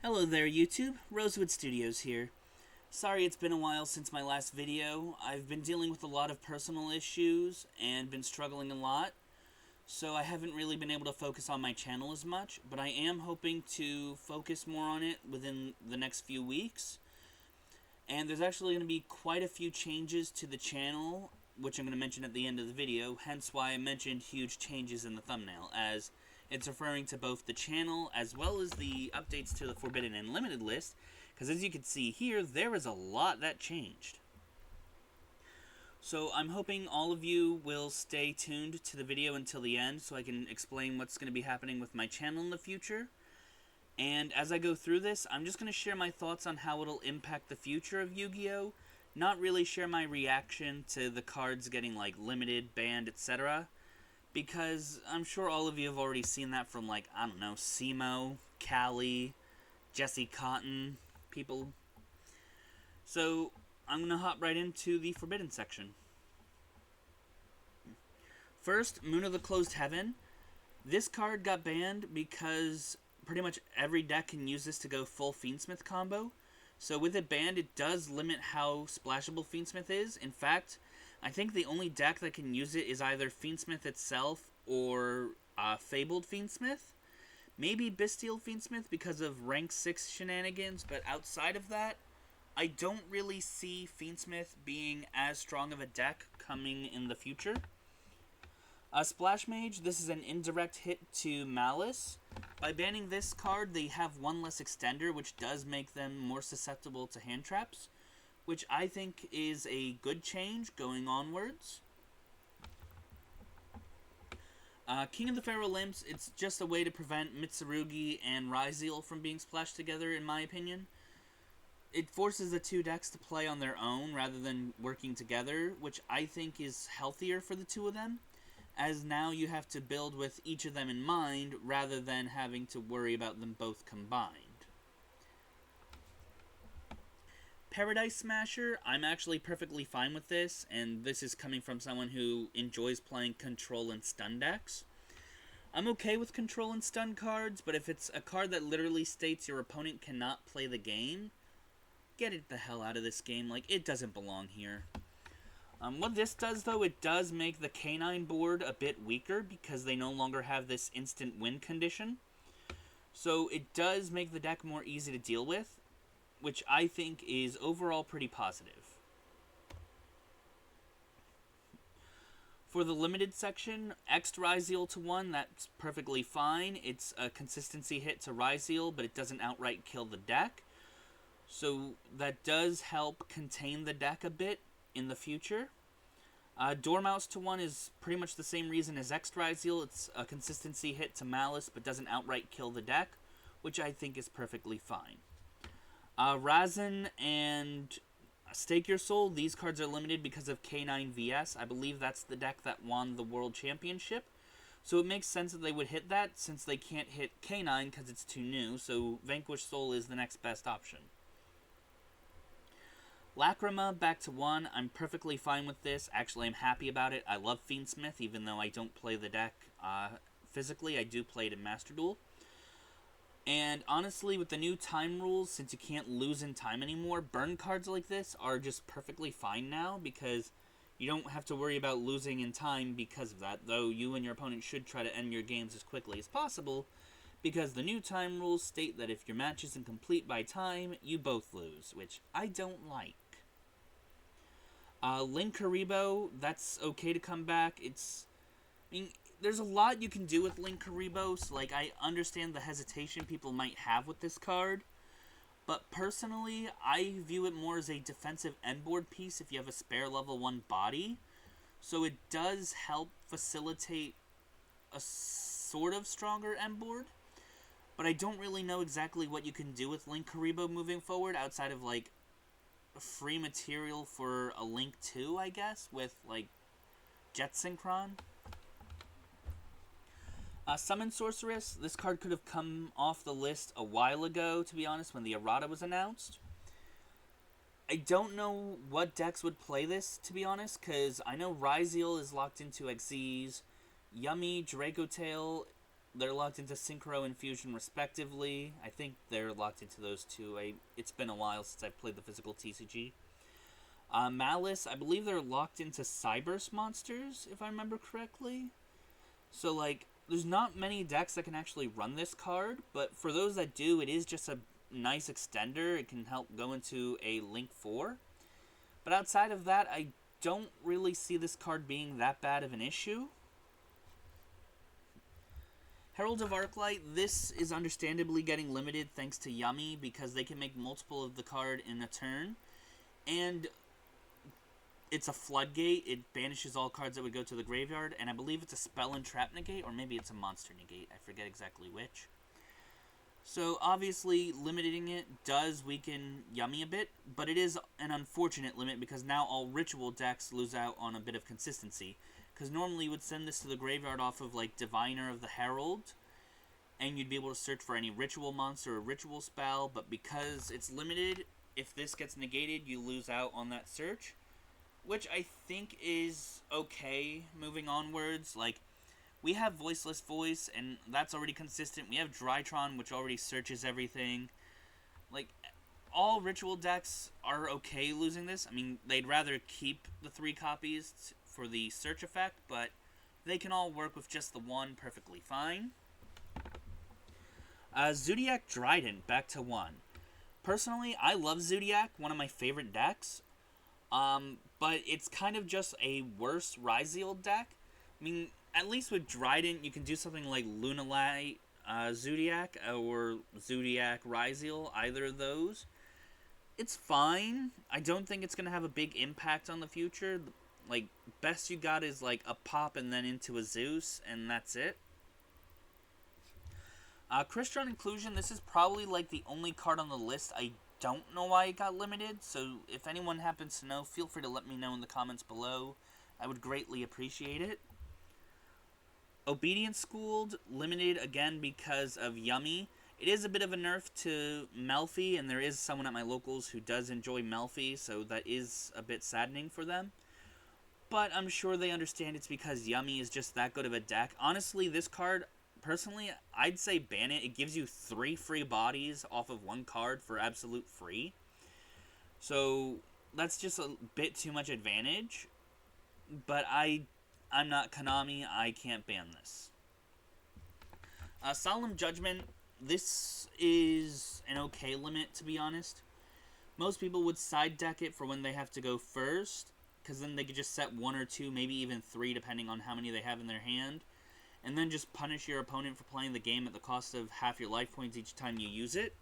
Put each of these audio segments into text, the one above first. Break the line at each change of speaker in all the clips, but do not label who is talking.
Hello there YouTube, Rosewood Studios here. Sorry it's been a while since my last video. I've been dealing with a lot of personal issues and been struggling a lot, so I haven't really been able to focus on my channel as much, but I am hoping to focus more on it within the next few weeks. And there's actually going to be quite a few changes to the channel, which I'm going to mention at the end of the video, hence why I mentioned huge changes in the thumbnail, as it's referring to both the channel as well as the updates to the Forbidden and Limited list, because as you can see here, there is a lot that changed. So I'm hoping all of you will stay tuned to the video until the end so I can explain what's going to be happening with my channel in the future. And as I go through this, I'm just going to share my thoughts on how it'll impact the future of Yu-Gi-Oh! Not really share my reaction to the cards getting like limited, banned, etc. Because I'm sure all of you have already seen that from, like, I don't know, Simo, Callie, Jesse Cotton, people. So, I'm going to hop right into the Forbidden section. First, Moon of the Closed Heaven. This card got banned because pretty much every deck can use this to go full Fiendsmith combo. So with it banned, it does limit how splashable Fiendsmith is. In fact, I think the only deck that can use it is either Fiendsmith itself or Fabled Fiendsmith. Maybe Bystial Fiendsmith because of rank 6 shenanigans, but outside of that, I don't really see Fiendsmith being as strong of a deck coming in the future. Splash Mage, this is an indirect hit to Malice. By banning this card, they have one less extender, which does make them more susceptible to hand traps, which I think is a good change going onwards. King of the Pharaoh Limps, it's just a way to prevent Mitsurugi and Ryzeal from being splashed together, in my opinion. It forces the two decks to play on their own rather than working together, which I think is healthier for the two of them, as now you have to build with each of them in mind rather than having to worry about them both combined. Paradise Smasher, I'm actually perfectly fine with this, and this is coming from someone who enjoys playing control and stun decks. I'm okay with control and stun cards, but if it's a card that literally states your opponent cannot play the game, get it the hell out of this game, like, it doesn't belong here. What this does, though, it does make the K9 board a bit weaker because they no longer have this instant win condition. So it does make the deck more easy to deal with, which I think is overall pretty positive. For the limited section, X Ryzeal to 1, that's perfectly fine. It's a consistency hit to Ryzeal, but it doesn't outright kill the deck. So that does help contain the deck a bit in the future. Dormouse to 1 is pretty much the same reason as X Ryzeal. It's a consistency hit to Malice, but doesn't outright kill the deck, which I think is perfectly fine. Razin and Stake Your Soul, these cards are limited because of K9 VS. I believe that's the deck that won the World Championship. So it makes sense that they would hit that since they can't hit K9 because it's too new, so Vanquish Soul is the next best option. Lacrima back to 1, I'm perfectly fine with this. Actually, I'm happy about it. I love Fiendsmith, even though I don't play the deck physically. I do play it in Master Duel. And honestly, with the new time rules, since you can't lose in time anymore, burn cards like this are just perfectly fine now because you don't have to worry about losing in time because of that, though you and your opponent should try to end your games as quickly as possible because the new time rules state that if your match isn't complete by time, you both lose, which I don't like. Linkuriboh, that's okay to come back. There's a lot you can do with Linkuriboh, so like I understand the hesitation people might have with this card, but personally, I view it more as a defensive endboard piece if you have a spare level 1 body, so it does help facilitate a sort of stronger endboard, but I don't really know exactly what you can do with Linkuriboh moving forward outside of like free material for a Link 2, I guess, with like Jet Synchron. Summon Sorceress, this card could have come off the list a while ago, to be honest, when the errata was announced. I don't know what decks would play this, to be honest, because I know Ryzeal is locked into Xyz, Yummy, Dracotail They're locked into Synchro and Fusion respectively. I think they're locked into those two. It's been a while since I played the physical TCG. Malice, I believe they're locked into Cyberse monsters, if I remember correctly. So, like, there's not many decks that can actually run this card, but for those that do, it is just a nice extender. It can help go into a Link 4. But outside of that, I don't really see this card being that bad of an issue. Herald of Arclight, this is understandably getting limited thanks to Yummy, because they can make multiple of the card in a turn. And it's a floodgate. It banishes all cards that would go to the graveyard, and I believe it's a spell and trap negate, or maybe it's a monster negate. I forget exactly which. So obviously limiting it does weaken Yummy a bit, but it is an unfortunate limit because now all ritual decks lose out on a bit of consistency. Because normally you would send this to the graveyard off of like Diviner of the Herald, and you'd be able to search for any ritual monster or ritual spell, but because it's limited, if this gets negated, you lose out on that search, which I think is okay moving onwards. Like, we have Voiceless Voice, and that's already consistent. We have Drytron, which already searches everything. Like, all ritual decks are okay losing this. I mean, they'd rather keep the 3 copies for the search effect, but they can all work with just the 1 perfectly fine. Zoodiac Dryden, back to 1. Personally, I love Zoodiac, one of my favorite decks. But it's kind of just a worse Ryziel deck. I mean, at least with Dryden, you can do something like Lunalight Zoodiac or Zoodiac Ryziel, either of those. It's fine. I don't think it's going to have a big impact on the future. Like, best you got is like a pop and then into a Zeus, and that's it. Crystron Inclusion, this is probably like the only card on the list I don't know why it got limited, so if anyone happens to know, feel free to let me know in the comments below. I would greatly appreciate it. Obedience Schooled, limited again because of Yummy. It is a bit of a nerf to Melfi, and there is someone at my locals who does enjoy Melfi, so that is a bit saddening for them. But I'm sure they understand it's because Yummy is just that good of a deck. Honestly, this card, personally, I'd say ban it. It gives you 3 free bodies off of 1 card for absolute free. So that's just a bit too much advantage. But I'm not Konami. I can't ban this. Solemn Judgment. This is an okay limit, to be honest. Most people would side deck it for when they have to go first, because then they could just set 1 or 2, maybe even 3, depending on how many they have in their hand, and then just punish your opponent for playing the game at the cost of half your life points each time you use it.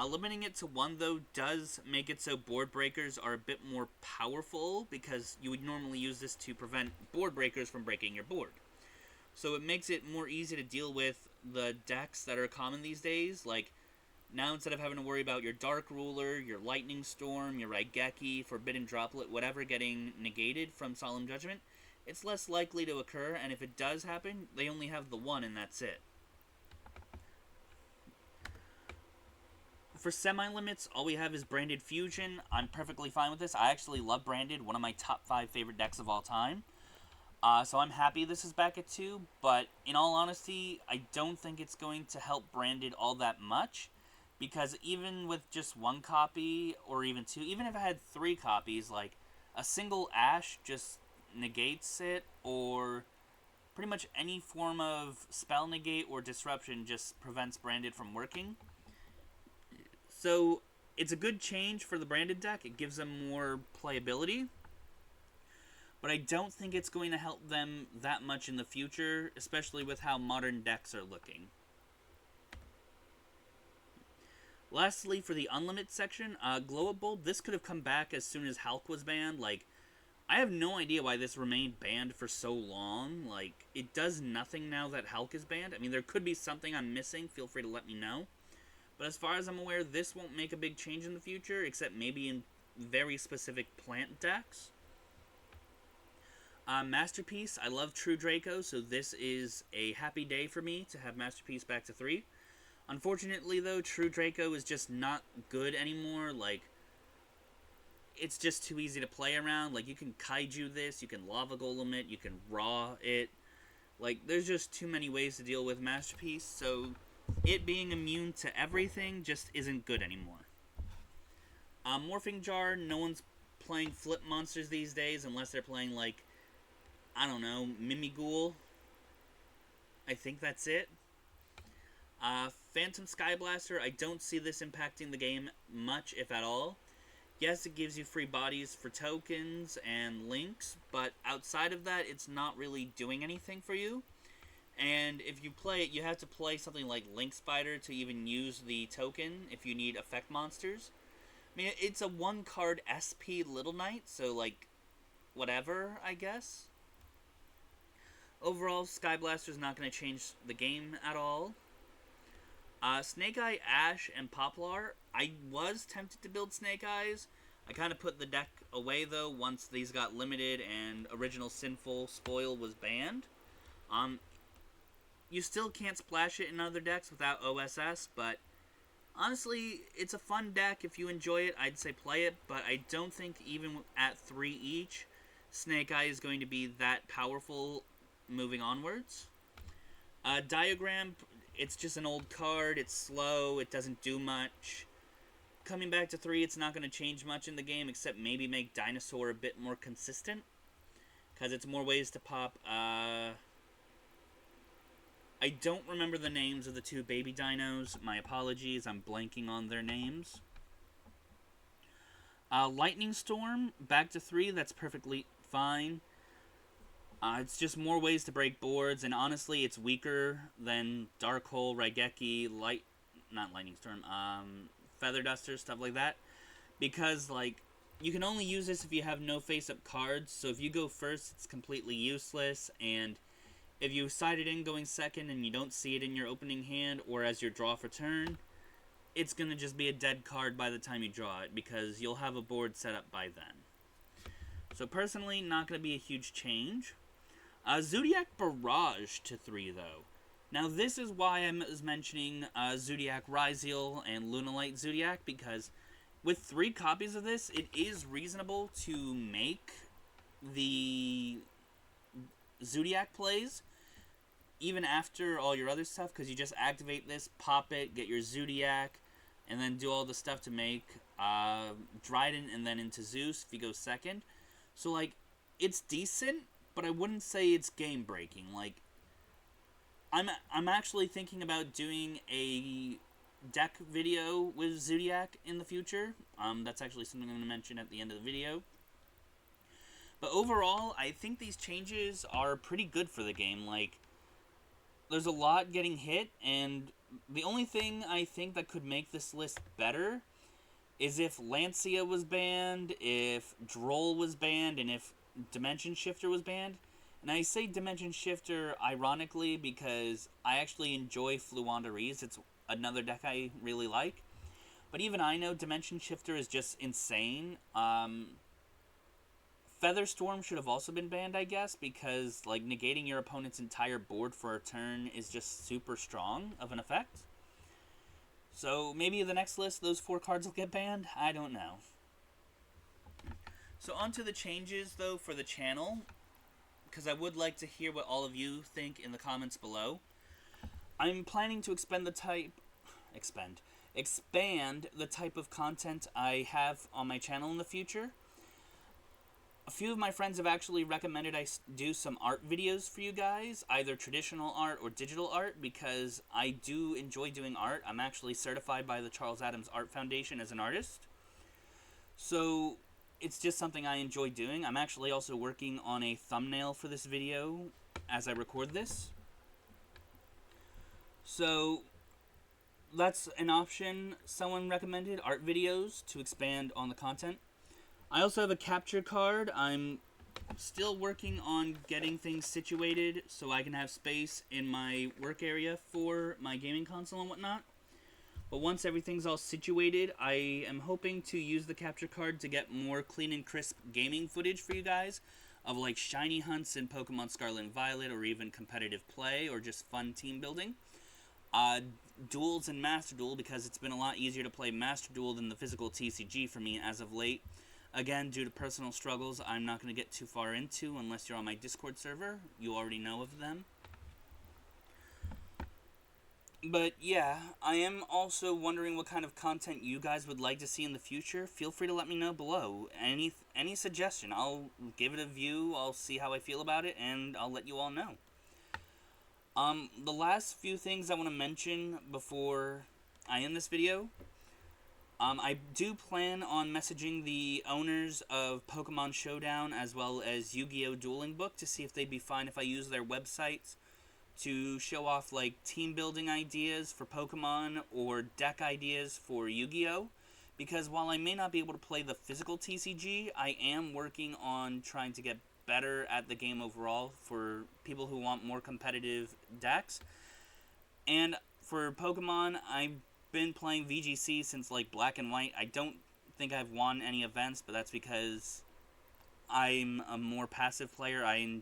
Limiting it to 1, though, does make it so board breakers are a bit more powerful, because you would normally use this to prevent board breakers from breaking your board. So it makes it more easy to deal with the decks that are common these days. Like, now instead of having to worry about your Dark Ruler, your Lightning Storm, your Raigeki, Forbidden Droplet, whatever getting negated from Solemn Judgment, it's less likely to occur, and if it does happen, they only have the 1 and that's it. For semi-limits, all we have is Branded Fusion. I'm perfectly fine with this. I actually love Branded, one of my top 5 favorite decks of all time. So I'm happy this is back at 2, but in all honesty, I don't think it's going to help Branded all that much, because even with just 1 copy, or even 2, even if I had 3 copies, like, a single Ash just negates it, or pretty much any form of spell negate or disruption just prevents Branded from working. So it's a good change for the Branded deck. It gives them more playability, but I don't think it's going to help them that much in the future, especially with how modern decks are looking. Lastly, for the Unlimited section, Glow-Up-Bulb, this could have come back as soon as Hulk was banned. Like, I have no idea why this remained banned for so long. Like, it does nothing now that Hulk is banned. I mean, there could be something I'm missing. Feel free to let me know. But as far as I'm aware, this won't make a big change in the future, except maybe in very specific plant decks. Masterpiece, I love True Draco, so this is a happy day for me to have Masterpiece back to 3. Unfortunately, though, True Draco is just not good anymore. Like, it's just too easy to play around. Like, you can Kaiju this, you can Lava Golem it, you can Raw it. Like, there's just too many ways to deal with Masterpiece, so it being immune to everything just isn't good anymore. Morphing Jar, no one's playing flip monsters these days unless they're playing, like, I don't know, Mimighoul. I think that's it. Phantom Skyblaster, I don't see this impacting the game much, if at all. Yes, it gives you free bodies for tokens and links, but outside of that, it's not really doing anything for you. And if you play it, you have to play something like Link Spider to even use the token if you need effect monsters. I mean, it's a one-card SP Little Knight, so, like, whatever, I guess. Overall, Skyblaster's not going to change the game at all. Snake Eye, Ash, and Poplar, I was tempted to build Snake Eyes. I kind of put the deck away, though, once these got limited and Original Sinful Spoil was banned. You still can't splash it in other decks without OSS, but honestly, it's a fun deck. If you enjoy it, I'd say play it, but I don't think even at 3 each, Snake Eye is going to be that powerful moving onwards. Diagram, it's just an old card, it's slow, it doesn't do much. Coming back to 3, it's not going to change much in the game, except maybe make Dinosaur a bit more consistent, because it's more ways to pop. I don't remember the names of the 2 baby dinos. My apologies, I'm blanking on their names. Lightning Storm, back to 3, that's perfectly fine. It's just more ways to break boards, and honestly, it's weaker than Dark Hole, Raigeki, not Lightning Storm, Feather Duster, stuff like that. Because, like, you can only use this if you have no face-up cards, so if you go first, it's completely useless, and if you side it in going second and you don't see it in your opening hand or as your draw for turn, it's going to just be a dead card by the time you draw it, because you'll have a board set up by then. So personally, not going to be a huge change. Zoodiac Barrage to 3, though. Now, this is why I was mentioning Zoodiac Ryzeal and Lunalight Zoodiac, because with 3 copies of this, it is reasonable to make the Zoodiac plays, even after all your other stuff, because you just activate this, pop it, get your Zoodiac, and then do all the stuff to make Dryden and then into Zeus if you go second. So, like, it's decent, but I wouldn't say it's game-breaking. Like, I'm actually thinking about doing a deck video with Zoodiac in the future. That's actually something I'm going to mention at the end of the video. But overall, I think these changes are pretty good for the game. Like, there's a lot getting hit, and the only thing I think that could make this list better is if Lancia was banned, if Droll was banned, and if Dimension Shifter was banned. And I say Dimension Shifter ironically because I actually enjoy Fluandereeze. It's another deck I really like. But even I know Dimension Shifter is just insane. Featherstorm should have also been banned, I guess, because like negating your opponent's entire board for a turn is just super strong of an effect. So maybe the next list, those 4 cards will get banned? I don't know. So on to the changes, though, for the channel, because I would like to hear what all of you think in the comments below. I'm planning to expand the type of content I have on my channel in the future. A few of my friends have actually recommended I do some art videos for you guys, either traditional art or digital art, because I do enjoy doing art. I'm actually certified by the Charles Addams Art Foundation as an artist. So it's just something I enjoy doing. I'm actually also working on a thumbnail for this video as I record this. So that's an option someone recommended, art videos, to expand on the content. I also have a capture card. I'm still working on getting things situated so I can have space in my work area for my gaming console and whatnot. But once everything's all situated, I am hoping to use the capture card to get more clean and crisp gaming footage for you guys of like shiny hunts in Pokemon Scarlet and Violet, or even competitive play, or just fun team building. Duels and Master Duel, because it's been a lot easier to play Master Duel than the physical TCG for me as of late. Again, due to personal struggles I'm not going to get too far into unless you're on my Discord server. You already know of them. But yeah, I am also wondering what kind of content you guys would like to see in the future. Feel free to let me know below. Any suggestion, I'll give it a view. I'll see how I feel about it, and I'll let you all know. The last few things I want to mention before I end this video. I do plan on messaging the owners of Pokemon Showdown as well as Yu-Gi-Oh! Dueling Book to see if they'd be fine if I use their websites to show off like team building ideas for Pokemon or deck ideas for Yu-Gi-Oh! Because while I may not be able to play the physical TCG, I am working on trying to get better at the game overall for people who want more competitive decks. And for Pokemon, I've been playing VGC since like Black and White. I don't think I've won any events, but that's because I'm a more passive player. I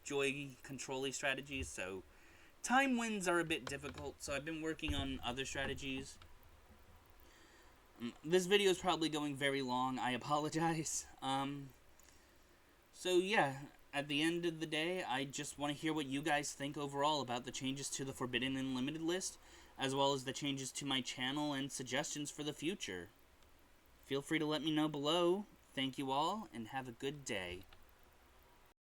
enjoy controlling strategies, so time wins are a bit difficult, so I've been working on other strategies. This video is probably going very long. I apologize. So yeah, at the end of the day, I just want to hear what you guys think overall about the changes to the Forbidden and Limited list, as well as the changes to my channel and suggestions for the future. Feel free to let me know below. Thank you all, and have a good day.